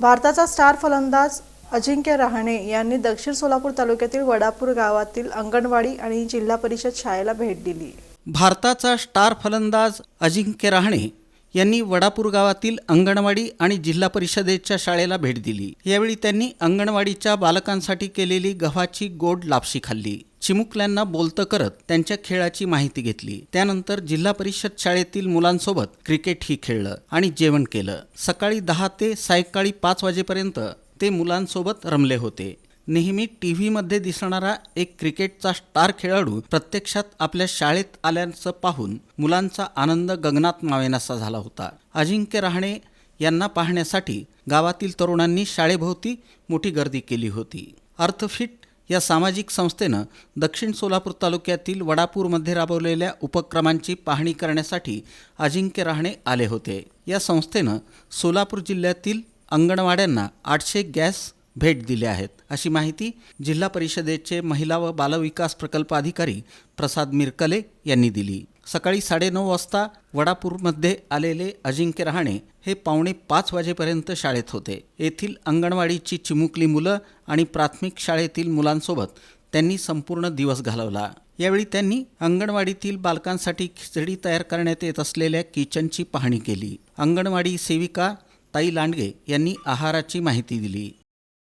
भारताचा स्टार फलंदाज अजिंक्य रहाणे यांनी दक्षिण सोलापूर तालुक्यातील वडापूर गावातील अंगणवाडी आणि जिल्हा परिषद शाळेला भेट दिली। भारताचा स्टार फलंदाज अजिंक्य रहाणे यांनी वडापूर गावातील अंगणवाडी आणि जिल्हा परिषदेच्या शाळेला भेट दिली। यावेळी त्यांनी अंगणवाडीच्या बालकांसाठी केलेली गव्हाची गोड लापशी खाल्ली। चिमुकल्यांना बोलतं करत त्यांच्या खेळाची माहिती घेतली। त्यानंतर जिल्हा परिषद शाळेतील मुलांसोबत क्रिकेटही खेळलं आणि जेवण केलं। सकाळी 10 ते सायंकाळी 5 वाजेपर्यंत ते मुलांसोबत रमले होते। नेहमी टीव्हीमध्ये दिसणारा एक क्रिकेटचा स्टार खेळाडू प्रत्यक्षात आपल्या शाळेत आल्याचं पाहून मुलांचा आनंद गगनात मावेनासा झाला होता। अजिंक्य रहाणे यांना पाहण्यासाठी गावातील तरुणांनी शाळेभोवती मोठी गर्दी केली होती। अर्थफिट या सामाजिक संस्थेनं दक्षिण सोलापूर तालुक्यातील वडापूरमध्ये राबवलेल्या उपक्रमांची पाहणी करण्यासाठी अजिंक्य रहाणे आले होते। या संस्थेनं सोलापूर जिल्ह्यातील अंगणवाड्यांना 800 गॅस भेट दिले आहेत, अशी माहिती जिल्हा परिषदेचे महिला व बालविकास प्रकल्प अधिकारी प्रसाद मिरकले यांनी दिली। सकाळी 9:30 वाजता वडापूरमध्ये आलेले अजिंक्य रहाणे हे 4:45 वाजेपर्यंत शाळेत होते। येथील अंगणवाडीची चिमुकली मुलं आणि प्राथमिक शाळेतील मुलांसोबत त्यांनी संपूर्ण दिवस घालवला। यावेळी त्यांनी अंगणवाडीतील बालकांसाठी खिचडी तयार करण्यात येत असलेल्या किचनची पाहणी केली। अंगणवाडी सेविका ताई लांडगे यांनी आहाराची माहिती दिली।